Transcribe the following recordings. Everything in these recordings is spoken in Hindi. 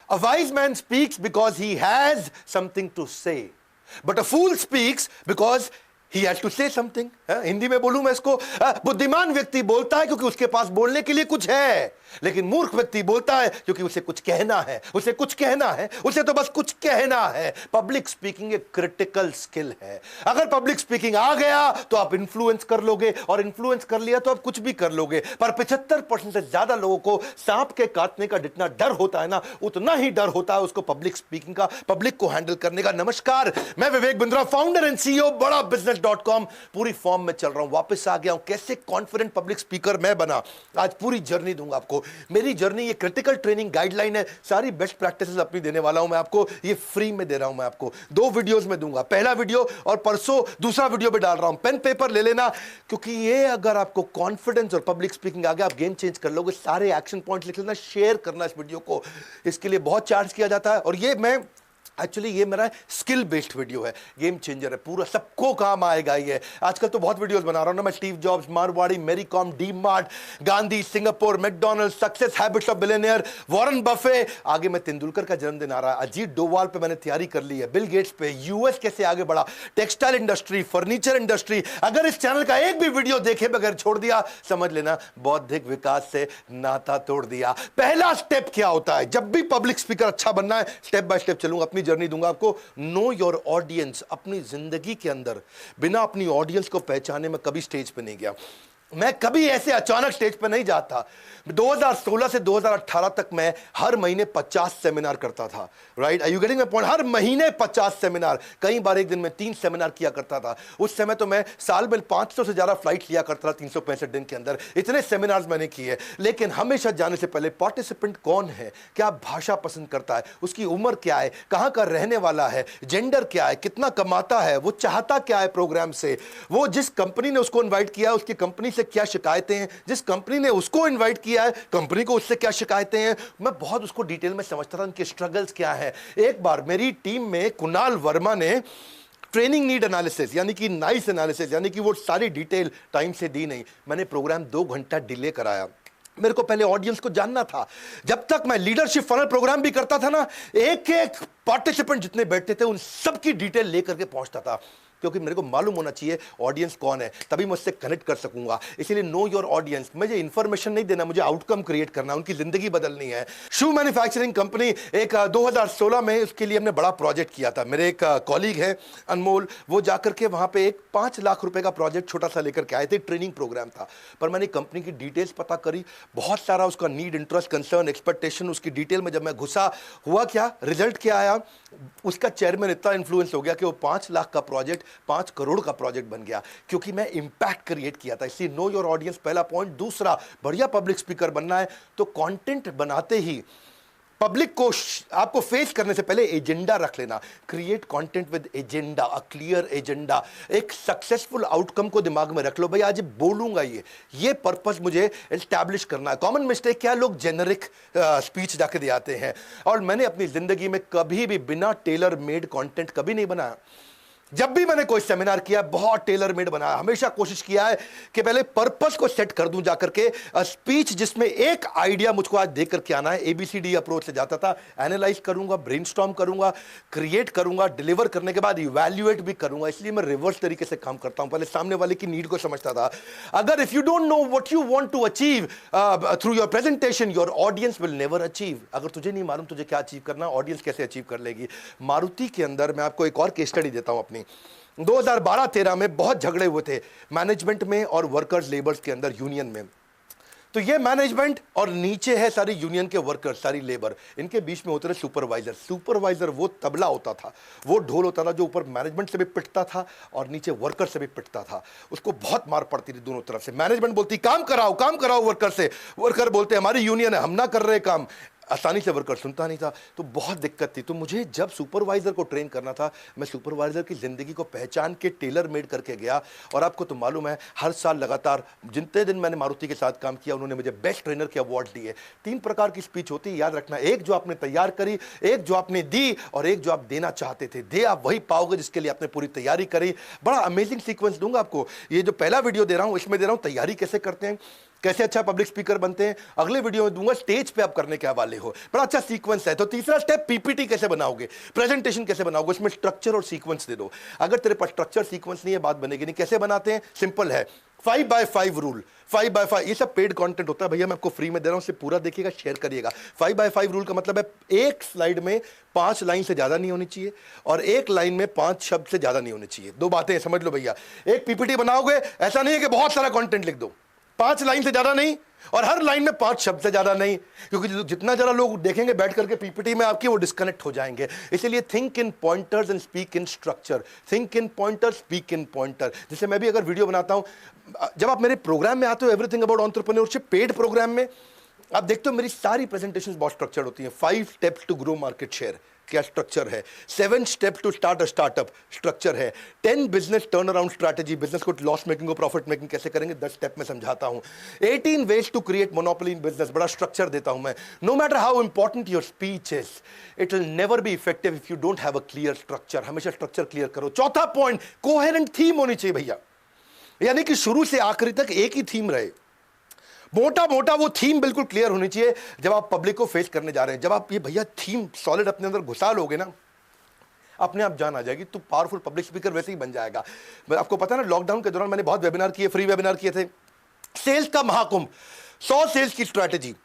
A wise man speaks because he has something to say, but a fool speaks because he has to say something. Hindi में बोलूं मैं इसको, बुद्धिमान व्यक्ति बोलता है क्योंकि उसके पास बोलने के लिए कुछ है, लेकिन मूर्ख व्यक्ति बोलता है क्योंकि उसे कुछ कहना है, उसे कुछ कहना है, उसे तो बस कुछ कहना है। पब्लिक स्पीकिंग एक क्रिटिकल स्किल है। अगर पब्लिक स्पीकिंग आ गया तो आप इन्फ्लुएंस कर लोगे, और इन्फ्लुएंस कर लिया तो आप कुछ भी कर लोगे। पर 75% से ज्यादा लोगों को सांप के काटने का जितना डर होता है ना, उतना ही डर होता है उसको पब्लिक स्पीकिंग का, पब्लिक को हैंडल करने का। नमस्कार, मैं Vivek Bindra, founder and CEO बड़ा बिजनेस.com, पूरी फॉर्म में चल रहा हूं, वापस आ गया हूं। कैसे कॉन्फिडेंट पब्लिक स्पीकर मैं बना, आज पूरी जर्नी दूंगा आपको। मेरी जर्नी, ये क्रिटिकल ट्रेनिंग गाइडलाइन है, सारी बेस्ट प्रैक्टिसेस अपनी देने वाला हूं मैं आपको, ये फ्री में दे रहा हूं मैं आपको। 2 वीडियोस में दूंगा, पहला वीडियो और परसों दूसरा वीडियो में डाल रहा हूं। पेन पेपर ले लेना, क्योंकि ये अगर आपको कॉन्फिडेंस और पब्लिक स्पीकिंग आ गया, आप गेम चेंज कर लोगे। सारे एक्शन पॉइंट्स लिख लेना, शेयर करना इस वीडियो को, इसके लिए बहुत चार्ज किया जाता है। और ये मैं एक्चुअली ये मेरा स्किल बेस्ड वीडियो है, गेम चेंजर है, पूरा सबको काम आएगा ये। आजकल तो बहुत वीडियोस बना रहा हूं ना मैं, Steve Jobs, Marwari, Mary Kom, DMart, Gandhi, Singapore, McDonald, success habits of billionaire, Warren Buffett, आगे मैं तेंदुलकर का जन्मदिन आ रहा है, अजीत डोवाल पे मैंने तैयारी कर ली है, बिल गेट्स पे, यूएस कैसे आगे बढ़ा, टेक्सटाइल इंडस्ट्री, फर्नीचर इंडस्ट्री। अगर इस चैनल का एक भी वीडियो देखे बगैर छोड़ दिया, समझ लेना बौद्धिक विकास से नाता तोड़ दिया। पहला स्टेप क्या होता है जब भी पब्लिक स्पीकर अच्छा बनना है? स्टेप बाय स्टेप चलूंगा, अपनी जर्नी दूंगा आपको। Know your audience. अपनी जिंदगी के अंदर बिना अपनी ऑडियंस को पहचाने मैं कभी स्टेज पे नहीं गया। मैं कभी ऐसे अचानक स्टेज पे नहीं जाता। 2016 से 2018 तक मैं हर महीने 50 सेमिनार करता था। Right, are you getting my point? हर महीने 50 सेमिनार, कई बार एक दिन में 3 सेमिनार किया करता था। उस समय तो मैं साल में 500 से ज्यादा फ्लाइट लिया करता था 365 दिन के अंदर। इतने सेमिनार्स मैंने किए। लेकिन हमेशा जाने से पहले पार्टिसिपेंट कौन है, क्या भाषा पसंद करता है, उसकी उम्र क्या है, कहां का रहने वाला है, जेंडर क्या है, कितना कमाता है, वो चाहता क्या है प्रोग्राम से, वो जिस कंपनी ने उसको इन्वाइट किया उसकी कंपनी से क्या शिकायतें हैं, जिस कंपनी ने उसको इनवाइट किया है कंपनी को उससे क्या शिकायतें हैं। मैं बहुत उसको डिटेल में समझता था, उनके स्ट्रगल्स क्या है। एक बार मेरी टीम में कुणाल वर्मा ने ट्रेनिंग नीड एनालिसिस यानी कि नाइस एनालिसिस यानी कि वो सारी डिटेल टाइम से दी नहीं। मैंने प्रोग्राम 2 घंटा डिले कराया। मेरे को पहले ऑडियंस को जानना था। जब तक मैं लीडरशिप फनल प्रोग्राम भी करता था ना, एक एक पार्टिसिपेंट जितने बैठते थे उन सबकी डिटेल लेकर के पहुंचता था, क्योंकि मेरे को मालूम होना चाहिए ऑडियंस कौन है, तभी मैं उससे कनेक्ट कर सकूंगा। इसीलिए नो योर ऑडियंस। मुझे इंफॉर्मेशन नहीं देना, मुझे आउटकम क्रिएट करना, उनकी जिंदगी बदलनी है। शू मैन्युफैक्चरिंग कंपनी, एक 2016 में उसके लिए हमने बड़ा प्रोजेक्ट किया था। मेरे एक कॉलीग है अनमोल, वो जाकर के वहां पे एक 5 लाख रुपए का प्रोजेक्ट छोटा सा लेकर के आए थे। ट्रेनिंग प्रोग्राम था, पर मैंने कंपनी की डिटेल्स पता करी, बहुत सारा उसका नीड, इंटरेस्ट, कंसर्न, एक्सपेक्टेशन, उसकी डिटेल में जब मैं घुसा, हुआ क्या, रिजल्ट क्या आया, उसका चेयरमैन इतना इन्फ्लुएंस हो गया कि वो 5 लाख का प्रोजेक्ट 5 करोड़ का प्रोजेक्ट बन गया, क्योंकि मैं इंपैक्ट क्रिएट किया था। इसलिए नो योर ऑडियंस पहला पॉइंट। दूसरा, बढ़िया पब्लिक स्पीकर बनना है तो कंटेंट बनाते ही पब्लिक को आपको फेस करने से पहले एजेंडा रख लेना। Create content with agenda, a clear agenda. एक सक्सेसफुल आउटकम को दिमाग में रख लो, भाई आज बोलूंगा ये पर्पस मुझे एस्टैब्लिश करना है। कॉमन मिस्टेक क्या, लोग जेनरिक स्पीच जाके दे आते हैं, और मैंने अपनी जिंदगी में कभी भी बिना टेलर मेड कंटेंट कभी नहीं बनाया। जब भी मैंने कोई सेमिनार किया, बहुत टेलर मेड बनाया। हमेशा कोशिश किया है कि पहले पर्पस को सेट कर दूं जाकर के, स्पीच जिसमें एक आइडिया मुझको आज देख करके आना है। ABCD अप्रोच से जाता था, एनालाइज करूंगा, ब्रेनस्टॉर्म करूंगा, क्रिएट करूंगा, डिलीवर करने के बाद इवैल्यूएट भी करूंगा। इसलिए मैं रिवर्स तरीके से काम करता हूं। पहले सामने वाले की नीड को समझता था। अगर if you don't know what you want to achieve through your presentation, your audience will never achieve. अगर तुझे नहीं मालूम तुझे क्या अचीव करना, ऑडियंस कैसे अचीव कर लेगी। मारुति के अंदर मैं आपको एक और केस स्टडी देता हूं अपनी। 2012-13 में बहुत झगड़े हुए थे मैनेजमेंट में और वर्कर्स लेबर्स के अंदर, यूनियन में। तो ये मैनेजमेंट और नीचे है सारी यूनियन के वर्कर्स, सारी लेबर, इनके बीच में होते थे सुपरवाइजर। सुपरवाइजर वो तबला होता था, वो ढोल होता था जो ऊपर मैनेजमेंट से भी पिटता था और नीचे वर्कर से भी पिटता था। उसको बहुत मार पड़ती थी दोनों तरफ से। मैनेजमेंट बोलती काम कराओ वर्कर से, वर्कर बोलते हमारी यूनियन है, हम ना कर रहे काम। आसानी से वर्कर सुनता नहीं था, तो बहुत दिक्कत थी। तो मुझे जब सुपरवाइजर को ट्रेन करना था, मैं सुपरवाइजर की जिंदगी को पहचान के टेलर मेड करके गया। और आपको तो मालूम है, हर साल लगातार जितने दिन मैंने मारुति के साथ काम किया, उन्होंने मुझे बेस्ट ट्रेनर के अवार्ड दिए। 3 प्रकार की स्पीच होती है, याद रखना। एक जो आपने तैयार करी, एक जो आपने दी, और एक जो आप देना चाहते थे। दे आप वही पाओगे जिसके लिए आपने पूरी तैयारी करी। बड़ा अमेजिंग सीक्वेंस दूंगा आपको। ये जो पहला वीडियो दे रहा हूं, इसमें दे रहा हूं तैयारी कैसे करते हैं। कैसे अच्छा पब्लिक स्पीकर बनते हैं अगले वीडियो में दूंगा, स्टेज पे आप करने के हवाले हो, बड़ा अच्छा सीक्वेंस है। तो तीसरा स्टेप, पीपीटी कैसे बनाओगे, प्रेजेंटेशन कैसे बनाओगे, उसमें स्ट्रक्चर और सीक्वेंस दे दो। अगर तेरे पास स्ट्रक्चर सीक्वेंस नहीं है, बात बनेगी नहीं। कैसे बनाते हैं, सिंपल है, 5x5 रूल। 5x5 ये सब पेड कंटेंट होता है भैया, मैं आपको फ्री में दे रहा हूं, उसे पूरा देखिएगा, शेयर करिएगा। 5x5 रूल का मतलब है एक स्लाइड में 5 लाइन से ज्यादा नहीं होनी चाहिए और एक लाइन में 5 शब्द से ज्यादा नहीं होनी चाहिए। दो बातें समझ लो भैया। एक पीपीटी बनाओगे, ऐसा नहीं है कि बहुत सारा कंटेंट लिख दो, 5 लाइन से ज्यादा नहीं और हर लाइन में 5 शब्द से ज्यादा नहीं, क्योंकि जितना ज्यादा लोग देखेंगे बैठ करके पीपीटी में आपकी, वो डिस्कनेक्ट हो जाएंगे। इसलिए think in pointers and speak in structure. Think in pointer, speak in pointer. जैसे मैं भी अगर वीडियो बनाता हूं, जब आप मेरे प्रोग्राम में आते हो everything about entrepreneurship paid program में, आप देखते हो मेरी सारी प्रेजेंटेशंस बहुत स्ट्रक्चर्ड होती हैं। 5 steps to grow market share, क्या स्ट्रक्चर है। 7 steps to start a startup, structure है। 10 business turn around strategy, business को लॉस मेकिंग को प्रॉफिट मेकिंग कैसे करेंगे, 10 स्टेप में समझाता हूं। 18 ways to create monopoly in business, बड़ा स्ट्रक्चर देता हूं मैं। No matter how important your speech is, it will never be effective if you don't have a clear structure. हमेशा स्ट्रक्चर क्लियर करो। चौथा पॉइंट, कोहेरेंट थीम होनी चाहिए भैया, यानी कि शुरू से आखिरी तक एक ही थीम रहे। मोटा मोटा वो थीम बिल्कुल क्लियर होनी चाहिए जब आप पब्लिक को फेस करने जा रहे हैं। जब आप ये भैया थीम सॉलिड अपने अंदर घुसा लोगे ना, अपने आप जान आ जाएगी, तो पावरफुल पब्लिक स्पीकर वैसे ही बन जाएगा। आपको पता है ना, लॉकडाउन के दौरान मैंने बहुत वेबिनार किए, फ्री वेबिनार किए थे। सेल्स का महाकुंभ, 100 सेल्स की स्ट्रैटेजी,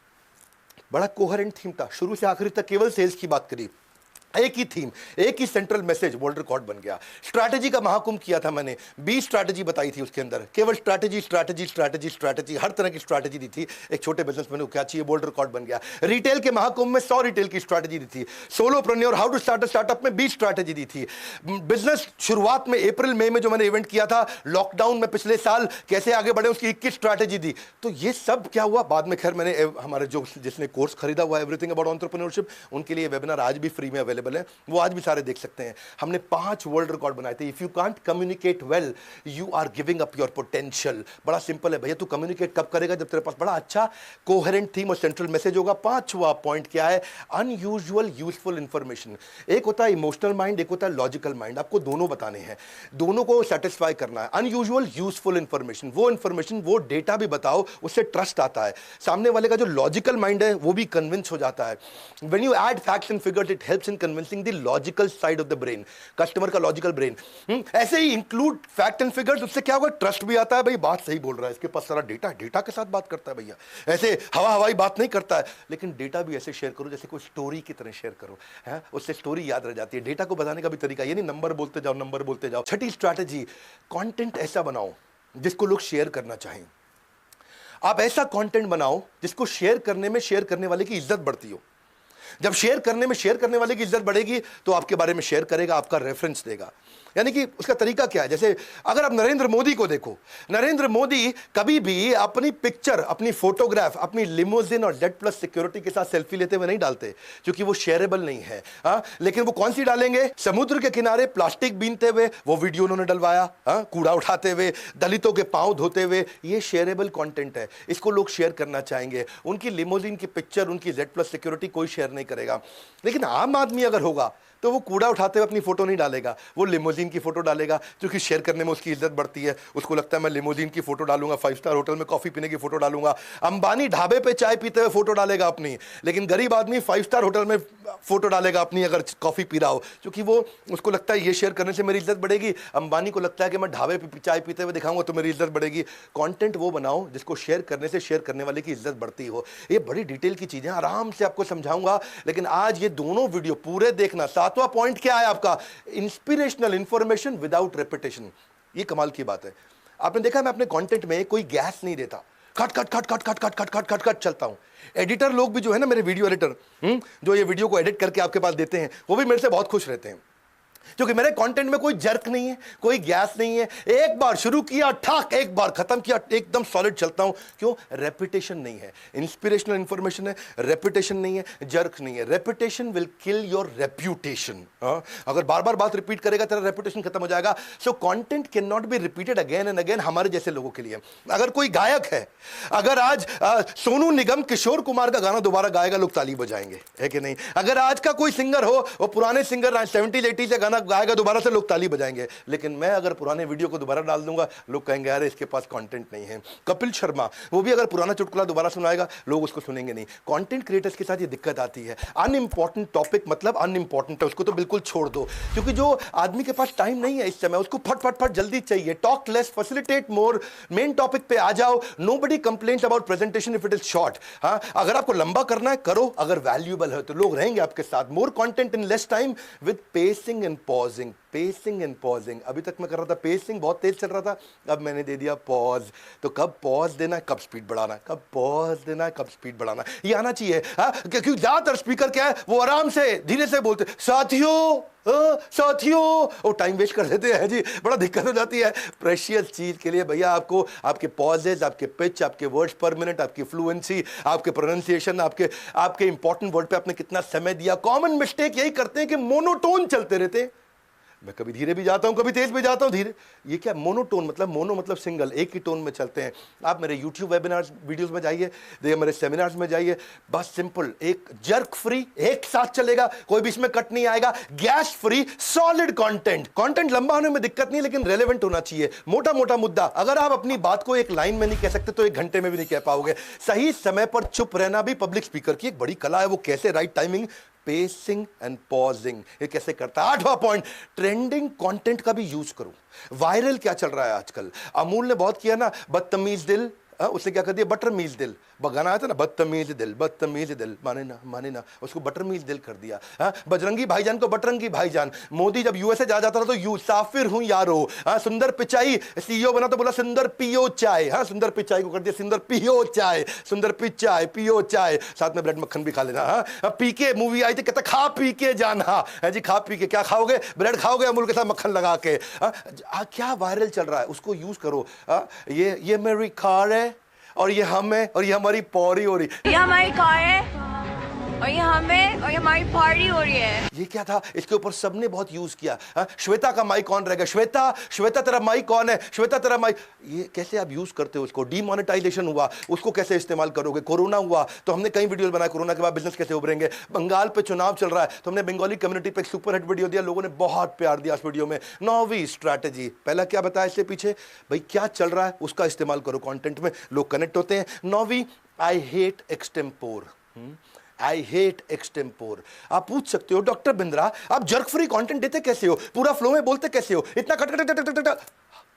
बड़ा कोहेरेंट थीम था, शुरू से आखिरी तक केवल सेल्स की बात करी, एक ही थीम, एक ही सेंट्रल मैसेज, वर्ल्ड रिकॉर्ड बन गया। स्ट्रैटेजी का महाकुंभ किया था मैंने, 20 स्ट्रैटेजी बताई थी उसके अंदर, केवल स्ट्रैटेजी स्ट्रैटेजी स्ट्रैटेजी स्ट्रैटेजी, हर तरह की स्ट्रैटेजी दी थी। एक छोटे बिजनेसमैन को क्या चाहिए, वर्ल्ड रिकॉर्ड बन गया। रिटेल के महाकुंभ में 100 रिटेल की स्ट्रैटेजी दी थी। Solopreneur, how to start a startup में 20 स्ट्रैटेजी दी थी। बिजनेस शुरुआत में अप्रैल मई में जो मैंने इवेंट किया था, लॉकडाउन में पिछले साल कैसे आगे बढ़े, उसकी 21 स्ट्रैटेजी दी। तो ये सब क्या हुआ बाद में, खैर मैंने हमारे जो जिसने कोर्स खरीदा हुआ एवरीथिंग अबाउट एंटरप्रेन्योरशिप, उनके लिए वेबिनार आज भी फ्री में अवेलेबल है, वो आज भी सारे देख सकते हैं। हमने 5 वर्ल्ड रिकॉर्ड बनाए थे। If you can't communicate well, you are giving up your potential. बड़ा सिंपल है भैया, तू कम्युनिकेट कब करेगा, जब तेरे पास बड़ा अच्छा कोहेरेंट थीम और सेंट्रल मैसेज होगा। 5वां पॉइंट क्या है, अनयूजुअल यूजफुल इंफॉर्मेशन। एक होता है इमोशनल माइंड, एक होता है लॉजिकल माइंड, आपको दोनों बताने हैं, दोनों को सेटिस्फाई करना है। अनयूजुअल यूजफुल इंफॉर्मेशन, वो इंफॉर्मेशन, वो डेटा भी बताओ, उससे ट्रस्ट आता है। सामने वाले का जो लॉजिकल माइंड है वो भी कन्विंस हो जाता है। When you add facts and figures, it helps in convincing the logical side of the brain, customer का लॉजिकल ब्रेन। ऐसे ही इंक्लूड फैक्ट एंड फिगर्स, उससे क्या होगा, ट्रस्ट भी आता है, भाई बात सही बोल रहा है, इसके पास सारा डेटा, डेटा के साथ बात करता है भैया, ऐसे हवा हवाई बात नहीं करता है। लेकिन डेटा भी ऐसे शेयर करो जैसे कोई स्टोरी की तरह शेयर करो, है उससे स्टोरी याद रह जाती है। डेटा को बताने का भी तरीका ये नहीं नंबर बोलते जाओ, नंबर बोलते जाओ। छठी स्ट्रैटेजी, कंटेंट ऐसा बनाओ जिसको लोग शेयर करना चाहें। आप ऐसा कंटेंट बनाओ जिसको शेयर करने में शेयर करने वाले की इज्जत बढ़ती हो। जब शेयर करने में शेयर करने वाले की इज्जत बढ़ेगी तो आपके बारे में शेयर करेगा, आपका रेफरेंस देगा। यानी कि उसका तरीका क्या है, जैसे अगर आप नरेंद्र मोदी को देखो, नरेंद्र मोदी कभी भी अपनी पिक्चर, अपनी फोटोग्राफ, अपनी लिमोजिन और Z+ सिक्योरिटी के साथ सेल्फी लेते हुए नहीं डालते, क्योंकि वो शेयरेबल नहीं है। लेकिन वो कौन सी डालेंगे, समुद्र के किनारे प्लास्टिक बीनते हुए वो वीडियो उन्होंने डलवाया, कूड़ा उठाते हुए, दलितों के पांव धोते हुए, ये शेयरेबल कंटेंट है, इसको लोग शेयर करना चाहेंगे। उनकी लिमोजिन की पिक्चर, उनकी Z+ सिक्योरिटी कोई शेयर नहीं करेगा। लेकिन आम आदमी अगर होगा तो वो कूड़ा उठाते हुए अपनी फोटो नहीं डालेगा, वो लिमोजिन की फोटो डालेगा, क्योंकि शेयर करने में उसकी इज्जत बढ़ती है। उसको लगता है मैं लिमोजिन की फोटो डालूंगा, 5 स्टार होटल में कॉफी पीने की फोटो डालूंगा। अंबानी ढाबे पे चाय पीते हुए फोटो डालेगा अपनी, लेकिन गरीब आदमी 5 स्टार होटल में फोटो डालेगा अपनी अगर कॉफी पी रहा हो, क्योंकि वो उसको लगता है ये शेयर करने से मेरी इज्जत बढ़ेगी। अंबानी को लगता है कि मैं ढाबे पे चाय पीते हुए दिखाऊंगा तो मेरी इज्जत बढ़ेगी। कंटेंट वो बनाओ जिसको शेयर करने से शेयर करने वाले की इज्जत बढ़ती हो। ये बड़ी डिटेल की चीजें, आराम से आपको समझाऊंगा, लेकिन आज ये दोनों वीडियो पूरे देखना। 7वां पॉइंट क्या है आपका, इंस्पिरेशनल इंफॉर्मेशन विदाउट रेपिटेशन। ये कमाल की बात है। आपने देखा मैं अपने कंटेंट में कोई गैस नहीं देता, cut cut cut cut cut cut cut cut cut cut चलता हूं। एडिटर लोग भी जो है ना, मेरे वीडियो एडिटर जो ये वीडियो को एडिट करके आपके पास देते हैं, वो भी मेरे से बहुत खुश रहते हैं, क्योंकि मेरे कंटेंट में कोई जर्क नहीं है, कोई गैस नहीं है। एक बार शुरू किया ठाक, एक बार खत्म किया, एकदम सॉलिड चलता हूं। क्यों, रेपिटेशन नहीं है। इंस्पिरेशनल इंफॉर्मेशन है, रेपिटेशन नहीं है, जर्क नहीं है। Repetition will kill your reputation. अगर बार बार बात रिपीट करेगा तेरा रेपुटेशन खत्म हो जाएगा। So content can not be repeated again and again, हमारे जैसे लोगों के लिए। अगर कोई गायक है, अगर आज सोनू निगम किशोर कुमार का गाना दोबारा गाएगा, लोग ताली बजाएंगे, है कि नहीं। अगर आज का कोई सिंगर हो, वो पुराने सिंगर 70s 80s का गाना गाना गाएगा दोबारा से लोग ताली बजाएंगे, लेकिन मैं अगर पुराने वीडियो को दोबारा डाल दूंगा लोग कहेंगे अरे इसके पास कंटेंट नहीं है। कपिल शर्मा वो भी अगर पुराना चुटकुला दोबारा सुनाएगा लोग उसको सुनेंगे नहीं। कंटेंट क्रिएटर्स के साथ ये दिक्कत आती है। अनइंपॉर्टेंट टॉपिक मतलब अनइंपॉर्टेंट है, उसको तो बिल्कुल छोड़ दो, क्योंकि जो आदमी के पास टाइम नहीं है इस समय, उसको फट फट फट जल्दी चाहिए। Talk less, facilitate more, main topic पे आ जाओ। Nobody complains about presentation if it is short. हाँ, अगर आपको लंबा करना है करो, अगर वैल्यूएबल है तो लोग रहेंगे आपके साथ। More content in less time with pacing and pausing. Pacing and pausing, अभी तक मैं कर रहा था पेसिंग, बहुत तेज चल रहा था, अब मैंने दे दिया पॉज। तो कब पॉज देना है, कब स्पीड बढ़ाना है, कब पॉज देना है, कब स्पीड बढ़ाना है, ये आना चाहिए। हाँ, क्योंकि ज्यादातर स्पीकर क्या है, वो आराम से धीरे से बोलते साथियों साथियों, वो टाइम वेस्ट कर देते हैं जी, बड़ा दिक्कत हो जाती है। प्रेशियस चीज के लिए भैया आपको आपके पॉजेज, आपके पिच, आपके वर्ड्स पर मिनट, आपकी फ्लुएंसी, आपके प्रोनाउंसिएशन, आपके इंपॉर्टेंट वर्ड पे आपने कितना समय दिया। कॉमन मिस्टेक यही करते हैं कि मोनोटोन चलते रहते हैं। मैं कभी धीरे भी जाता हूं, कभी तेज भी जाता हूं। धीरे, ये क्या मोनोटोन मतलब, मोनो मतलब सिंगल, एक ही टोन में चलते हैं। आप मेरे YouTube वेबिनार्स वीडियोस में जाइए, देखिए मेरे सेमिनार्स में जाइए, बस सिंपल एक जर्क फ्री, एक साथ चलेगा, कोई बीच में कट नहीं आएगा, gas free, solid content. Content लंबा होने में दिक्कत नहीं, लेकिन रेलेवेंट होना चाहिए। मोटा मोटा मुद्दा, अगर आप अपनी बात को एक लाइन में नहीं कह सकते तो एक घंटे में भी नहीं कह पाओगे। सही समय पर चुप रहना भी पब्लिक स्पीकर की एक बड़ी कला है। वो कैसे, right timing, pacing and pausing, ये कैसे करता है। 8वां पॉइंट, ट्रेंडिंग कंटेंट का भी यूज करो। वायरल क्या चल रहा है आजकल, अमूल ने बहुत किया ना, बदतमीज दिल, उसने क्या कर दिया, बटरमीज दिल। गाना आया था ना, बदतमीज दिल, माने ना, उसको बटरमीज दिल कर दिया। बजरंगी भाईजान को बटरंगी भाईजान। मोदी जब यूएसए जा जाता था तो यू साफिर हूं यारो। सुंदर पिचाई सीईओ बना तो बोला सुंदर पियो चाय। सुंदर पिचाई को कर दिया सुंदर पियो चाय, सुंदर पिचाई पियो चाय, साथ में ब्रेड मक्खन भी खा लेना। पीके मूवी आई थी, कहता खा पी के जाना है जी, खा पी के क्या खाओगे, ब्रेड खाओगे अमूल के साथ मक्खन लगा के। क्या वायरल चल रहा है उसको यूज करो। ये मेरी कार है और ये हम है और ये हमारी पौरी हो रही, ये हमारी कार है और ये हमें और ये हमारी पार्टी हो रही है। ये क्या था, इसके ऊपर सबने बहुत यूज किया। श्वेता का माइक कौन रहेगा, श्वेता तेरा माइक कौन है, श्वेता तेरा माइक। ये कैसे आप यूज करते हो उसको। डीमोनेटाइजेशन हुआ, उसको कैसे इस्तेमाल करोगे। कोरोना हुआ तो हमने कई वीडियो बनाए, कोरोना के बाद बिजनेस कैसे उभरेंगे। बंगाल पे चुनाव चल रहा है तो हमने बंगाली कम्युनिटी पे एक सुपर हिट वीडियो दिया, लोगों ने बहुत प्यार दिया उस वीडियो में। 9वीं स्ट्रैटेजी, पहला क्या बताया इससे पीछे, भाई क्या चल रहा है उसका इस्तेमाल करो कंटेंट में, लोग कनेक्ट होते हैं। 9वीं, I hate extempore. I hate extempore. आप पूछ सकते हो डॉक्टर बिंद्रा आप जर्क फ्री कंटेंट देते कैसे हो, पूरा फ्लो में बोलते कैसे हो, इतना cut cut cut cut cut,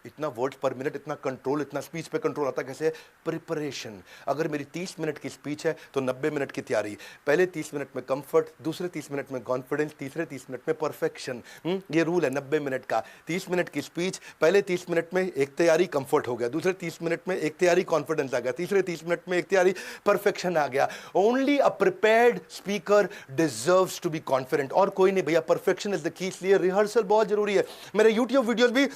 इतना वर्ड पर मिनट, इतना कंट्रोल, इतना स्पीच पे कंट्रोल आता कैसे। प्रिपरेशन। अगर मेरी 30 मिनट की स्पीच है तो 90 मिनट की तैयारी। पहले 30 मिनट में कंफर्ट, दूसरे 30 मिनट में कॉन्फिडेंस, तीसरे 30 मिनट में परफेक्शन। ये रूल है 90 मिनट का। 30 मिनट की स्पीच, पहले 30 मिनट में एक तैयारी कंफर्ट हो गया, दूसरे 30 मिनट में एक तैयारी कॉन्फिडेंस आ गया, तीसरे 30 मिनट में एक तैयारी परफेक्शन आ गया। Only a prepared speaker deserves to be confident, और कोई नहीं भैया। परफेक्शन इज द की, इसलिए रिहर्सल बहुत जरूरी है। मेरे यूट्यूब वीडियोस भी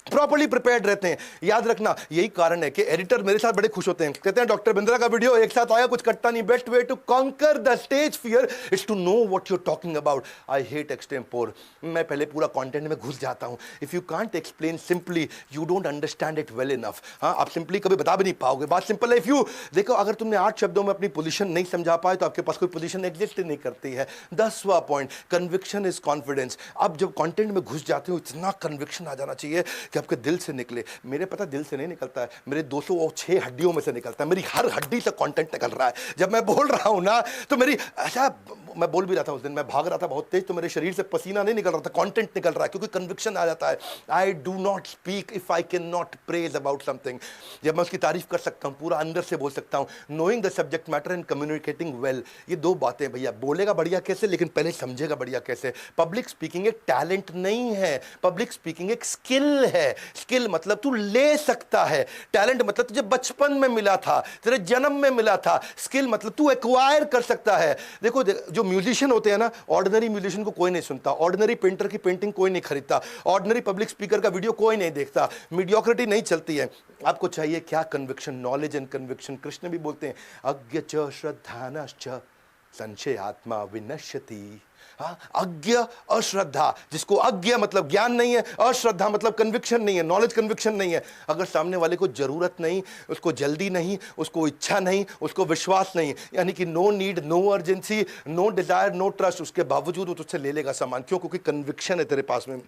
प्रॉपर्ली प्रिपेयर्ड रहते हैं। याद रखना, यही कारण है कि एडिटर मेरे साथ बड़े खुश होते हैं, कहते हैं डॉक्टर बिंद्रा का वीडियो एक साथ आया, कुछ कटता नहीं। Best way to conquer the stage fear is to know what you are talking about. I hate extempore. मैं पहले पूरा कंटेंट में घुस जाता हूं। If you can't explain simply you don't understand it well enough. आप सिंपली कभी बता भी नहीं पाओगे। बात सिंपल है। इफ यू देखो, अगर तुमने 8 शब्दों में अपनी पोजीशन नहीं समझा पाए तो आपके पास कोई पोजीशन एग्जिस्ट नहीं करती है। 10वां पॉइंट, कन्विक्शन इज कॉन्फिडेंस। आप जब कंटेंट में घुस जाते हो इतना कन्विक्शन आ जाना चाहिए कि आपके दिल से निकले। मेरे पता दिल से नहीं निकलता है, मेरे 206 हड्डियों में से निकलता है। मेरी हर हड्डी से कंटेंट निकल रहा है। जब मैं बोल रहा हूं ना तो मेरी, अच्छा मैं बोल भी रहा था उस दिन, मैं भाग रहा था बहुत तेज, तो मेरे शरीर से पसीना नहीं निकल रहा था, कंटेंट निकल रहा है, क्योंकि कन्विक्शन आ जाता है। I do not speak if I can not praise about something. जब मैं उसकी तारीफ कर सकता हूं, पूरा अंदर से बोल सकता हूं, knowing the subject matter and communicating well. ये 2 बातें भैया, बोलेगा बढ़िया कैसे, लेकिन पहले समझेगा बढ़िया कैसे। पब्लिक स्पीकिंग एक टैलेंट नहीं है, पब्लिक स्पीकिंग एक स्किल है। स्किल मतलब तू ले सकता है, टैलेंट मतलब तुझे बचपन में मिला था, तेरे जन्म में मिला था। स्किल मतलब तू एक्वायर कर सकता है। देखो जो म्यूजिशियन होते हैं ना, ऑर्डिनरी म्यूजिशियन को कोई नहीं सुनता, ऑर्डिनरी पेंटर की पेंटिंग कोई नहीं खरीदता, ऑर्डिनरी पब्लिक स्पीकर का वीडियो कोई नहीं देखता, मीडियोक्रिटी नहीं चलती है। आपको चाहिए क्या, conviction, knowledge and conviction. Krishna भी बोलते हैं अज्ञ च श्रद्धानश्च संशयात्मा विनश्यति। हाँ, अज्ञ अश्रद्धा, जिसको अज्ञ मतलब ज्ञान नहीं है, अश्रद्धा मतलब कन्विक्शन नहीं है, नॉलेज कन्विक्शन नहीं है। अगर सामने वाले को जरूरत नहीं, उसको जल्दी नहीं, उसको इच्छा नहीं, उसको विश्वास नहीं, यानी कि no need, no urgency, no desire, no trust, उसके बावजूद वो तुझसे ले लेगा सामान। क्यों? क्योंकि कन्विक्शन है तेरे पास में।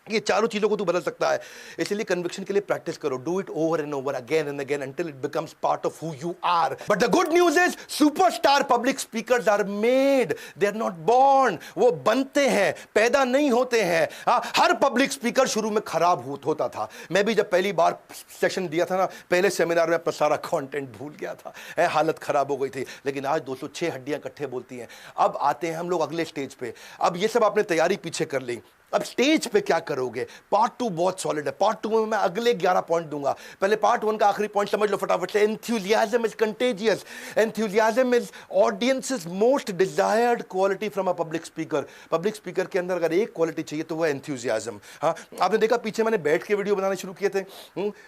ये चारों चीजों को तू बदल सकता है। इसलिए कन्विक्शन के लिए प्रैक्टिस करो। Do it over and over, again and again, until it becomes part of who you are. But the good news is superstar public speakers are made, they are not born. वो बनते हैं, पैदा नहीं होते हैं। हर पब्लिक स्पीकर शुरू में खराब होता था। मैं भी जब पहली बार सेशन दिया था ना, पहले सेमिनार में अपना सारा कंटेंट भूल गया था, हालत खराब हो गई थी। लेकिन आज 206 हड्डियां इकट्ठे बोलती हैं। अब आते हैं हम लोग अगले स्टेज पे। अब ये सब आपने तैयारी पीछे कर ली, अब स्टेज पे क्या करोगे? पार्ट 2 बहुत सॉलिड है। पार्ट 2 में मैं अगले 11 पॉइंट दूंगा। पहले पार्ट 1 का आखिरी पॉइंट समझ लो फटाफट से। Enthusiasm is contagious. Enthusiasm is audiences most desired quality from a public speaker. Public speaker के अंदर अगर एक क्वालिटी चाहिए तो वो एंथुसियाज्म। हाँ, आपने देखा पीछे मैंने बैठ के वीडियो बनाने शुरू किए थे।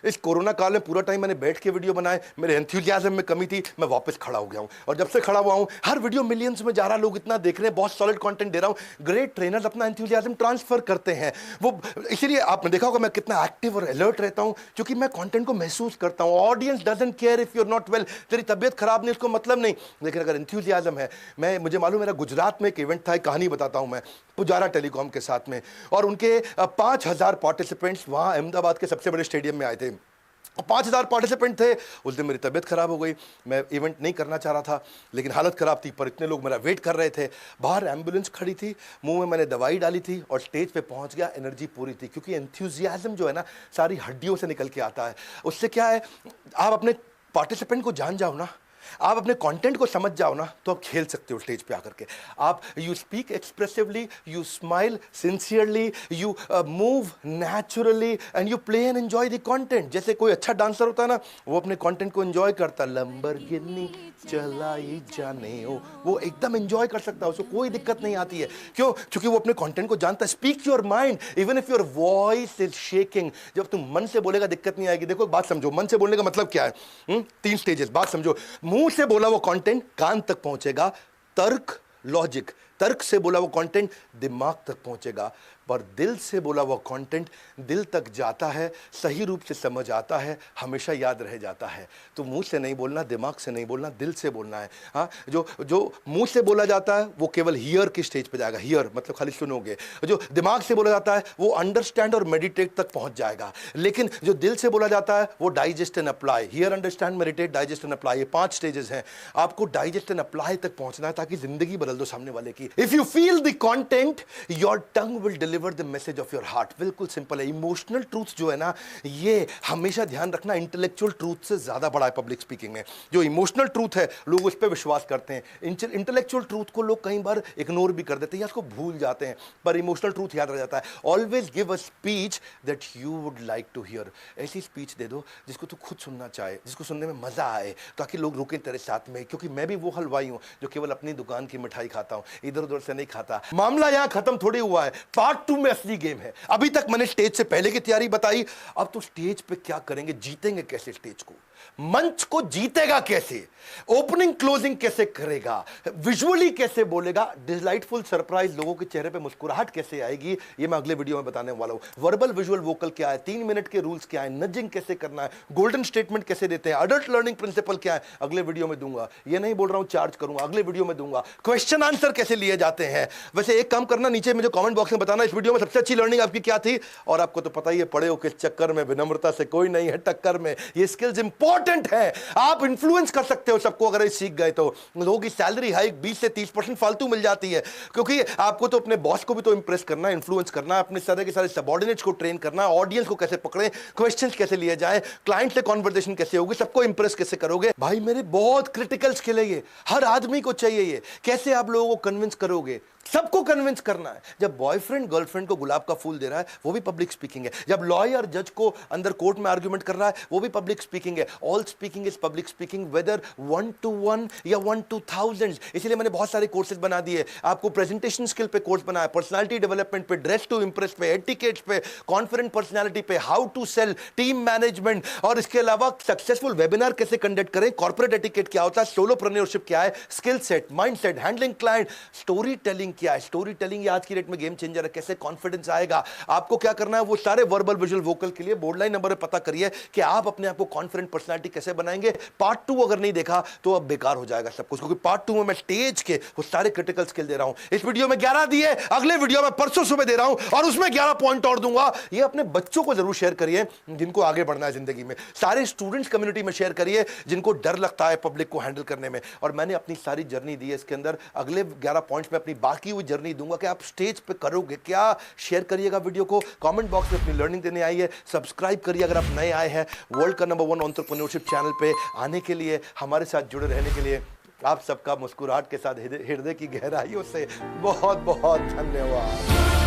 इस कोरोना काल में पूरा टाइम मैंने बैठ के वीडियो बनाए। मेरे एंथुसियाज्म में कमी थी, मैं वापस खड़ा हो गया हूं। और जब से खड़ा हुआ हूं, हर वीडियो मिलियंस में जा रहा, लोग इतना देख रहे हैं, बहुत सॉलिड कंटेंट दे रहा हूं। ग्रेट ट्रेनर्स अपना एंथुसियाज्म ट्रांसफर करते हैं। वो इसीलिए आपने देखा होगा मैं कितना एक्टिव और अलर्ट रहता हूं, क्योंकि मैं कंटेंट को महसूस करता हूं। Audience doesn't care if you are not well. तेरी तबीयत खराब नहीं, उसको मतलब नहीं। लेकिन अगर एंथुसियाज्म है, मुझे मालूम, मेरा गुजरात में एक इवेंट था, एक कहानी बताता हूं मैं, पुजारा टेलीकॉम के साथ में, और उनके 5000 पार्टिसिपेंट्स वहां अहमदाबाद के सबसे बड़े स्टेडियम में आए थे। 5000 पार्टिसिपेंट थे। उस दिन मेरी तबीयत खराब हो गई, मैं इवेंट नहीं करना चाह रहा था, लेकिन हालत खराब थी, पर इतने लोग मेरा वेट कर रहे थे। बाहर एम्बुलेंस खड़ी थी, मुंह में मैंने दवाई डाली थी और स्टेज पे पहुंच गया। एनर्जी पूरी थी, क्योंकि एंथुसियाज्म जो है ना, सारी हड्डियों से निकल के आता है। उससे क्या है, आप अपने पार्टिसिपेंट को जान जाओ ना, आप अपने कंटेंट को समझ जाओ ना, तो आप खेल सकते हो स्टेज पे आकर के। आप you speak expressively, you smile sincerely, you move naturally and you play and enjoy the content. जैसे कोई अच्छा डांसर होता है ना, वो अपने कंटेंट को एंजॉय करता, लंबरगिनी चलाई जाने हो, वो एकदम एंजॉय कर सकता है, उसको कोई दिक्कत नहीं आती है। क्यों? क्योंकि वो अपने कंटेंट को जानता है। Speak your mind even if your voice is shaking. जब तुम मन से बोलेगा दिक्कत नहीं आएगी। देखो, एक बात समझो, मन से बोलने का मतलब क्या है? 3 स्टेजेस, बात समझो। मुंह से बोला वो कंटेंट कान तक पहुंचेगा, तर्क, लॉजिक। तर्क से बोला वो कंटेंट दिमाग तक पहुंचेगा, पर दिल से बोला वो कंटेंट दिल तक जाता है, सही रूप से समझ आता है, हमेशा याद रह जाता है। तो मुंह से नहीं बोलना, दिमाग से नहीं बोलना, दिल से बोलना है। हाँ, जो मुंह से बोला जाता है वो केवल हियर की स्टेज पे जाएगा। हियर मतलब खाली सुनोगे। जो दिमाग से बोला जाता है वो अंडरस्टैंड और मेडिटेट तक पहुंच जाएगा। लेकिन जो दिल से बोला जाता है वो digest and apply. Here, understand, meditate, digest and apply, ये 5 स्टेजेस हैं। आपको डाइजेस्ट एंड अप्लाई तक पहुंचना है, ताकि जिंदगी बदल दो सामने वाले की। If you feel the content, your tongue will deliver the message of your heart. बिल्कुल सिंपल है। इमोशनल ट्रूथ जो है ना, ये हमेशा ध्यान रखना, इंटेलेक्चुअल ट्रूथ से ज्यादा बड़ा है पब्लिक स्पीकिंग में। जो इमोशनल ट्रूथ है, लोग उस पर विश्वास करते हैं। इंटेलेक्चुअल ट्रूथ को लोग कई बार इग्नोर भी कर देते हैं या उसको भूल जाते हैं, पर इमोशनल ट्रूथ याद रह जाता है। Always give a speech that you would like to hear. ऐसी स्पीच दे दो जिसको तू खुद सुनना चाहे, जिसको सुनने में मजा आए, ताकि लोग रुके तेरे साथ में। क्योंकि मैं भी वो हलवाई हूं जो केवल अपनी दुकान की मिठाई खाता हूं, इधर उधर से नहीं खाता। मामला यहां खत्म थोड़ी हुआ है, पार्ट 2 में असली गेम है। अभी तक मैंने स्टेज से पहले की तैयारी बताई, अब तो स्टेज पे क्या करेंगे, जीतेंगे कैसे स्टेज को, मंच को जीतेगा कैसे, ओपनिंग क्लोजिंग कैसे करेगा, विजुअली कैसे बोलेगा, डिलाइटफुल सरप्राइज, लोगों के चेहरे पे मुस्कुराहट कैसे आएगी, ये मैं अगले वीडियो में बताने वाला हूं। वर्बल विजुअल वोकल क्या है, 3 मिनट के रूल्स क्या है, नजिंग कैसे करना है, गोल्डन स्टेटमेंट कैसे देते हैं, अडल्ट लर्निंग प्रिंसिपल क्या है, अगले वीडियो में दूंगा। ये नहीं बोल रहा हूं चार्ज करूंगा, अगले वीडियो में दूंगा। क्वेश्चन आंसर कैसे लिए जाते हैं। वैसे एक काम करना, नीचे मुझे कमेंट बॉक्स में बताना इस वीडियो में सबसे अच्छी लर्निंग आपकी क्या थी। और आपको तो पता ही है, पढ़े हो किस चक्कर में, विनम्रता से कोई नहीं है टक्कर में। ये स्किल्स इंपॉर्टेंट है, आप इन्फ्लुएंस कर सकते हो सबको अगर ये सीख गए तो। लोगों की सैलरी हाइक 20 से 30% फालतू मिल जाती है, क्योंकि आपको तो अपने बॉस को भी तो इंप्रेस करना है, इन्फ्लुएंस करना है, अपने सारे के सारे सबऑर्डिनेट्स को ट्रेन करना है, ऑडियंस को कैसे पकड़े, क्वेश्चंस कैसे लिए जाए, क्लाइंट से कॉन्वर्सेशन कैसे होगी, सबको इंप्रेस कैसे करोगे। भाई मेरे बहुत क्रिटिकल स्किल है ये, हर आदमी को चाहिए ये। कैसे आप लोगों को कन्विंस करोगे, सबको कन्विंस करना है। जब बॉयफ्रेंड गर्लफ्रेंड को गुलाब का फूल दे रहा है, वो भी पब्लिक स्पीकिंग है। जब लॉयर जज को अंदर कोर्ट में आर्गुमेंट कर रहा है, वो भी पब्लिक स्पीकिंग है। All speaking is public speaking, whether 1 to 1 या 1 to 1000। इसलिए मैंने बहुत सारे कोर्सेज बना दिए आपको। प्रेजेंटेशन स्किल पे कोर्स बनाया, पर्सनालिटी डेवलपमेंट पे, ड्रेस टू इंप्रेस पे, एटिकेट्स पे, कॉन्फिडेंट पर्सनालिटी पे, how to sell, team management, और इसके अलावा सक्सेसफुल वेबिनार कैसे कंडक्ट करें, कॉर्पोरेट एटिकेट क्या होता है, सोलोप्रेन्योरशिप क्या है, skill set, mind set, handling client, story telling, telling क्या है, स्टोरी टेलिंग आज की डेट में गेम चेंजर है, कैसे कॉन्फिडेंस आएगा। आपको क्या करना है, वो सारे वर्बल विजुअल वोकल के लिए बोर्ड लाइन नंबर पे पता करिए कि आप अपने आप को कॉन्फिडेंट पर्सनालिटी कैसे बनाएंगे। पार्ट 2 अगर नहीं देखा तो अब बेकार हो जाएगा सब कुछ, क्योंकि पार्ट 2 में मैं स्टेज के वो सारे क्रिटिकल स्किल दे रहा हूं। इस वीडियो में 11 दिए, अगले वीडियो में परसों सुबह दे रहा हूं और उसमें 11 पॉइंट और दूंगा। ये अपने बच्चों को जरूर शेयर करिए जिनको आगे बढ़ना है जिंदगी में, सारे स्टूडेंट्स कम्युनिटी में शेयर करिए जिनको डर लगता है पब्लिक को हैंडल करने में। और मैंने अपनी सारी जर्नी दी है इसके अंदर, अगले 11 पॉइंट्स में अपनी बाकी हुई जर्नी दूंगा कि आप स्टेज पे करोगे क्या। शेयर करिएगा वीडियो को, कमेंट बॉक्स में अपनी लर्निंग देने आइए, सब्सक्राइब करिए अगर आप नए आए हैं वर्ल्ड का नंबर 1 एंटरप्रेन्योरशिप चैनल पे आने के लिए, हमारे साथ जुड़े रहने के लिए आप सबका मुस्कुराहट के साथ हृदय की गहराइयों से बहुत बहुत धन्यवाद।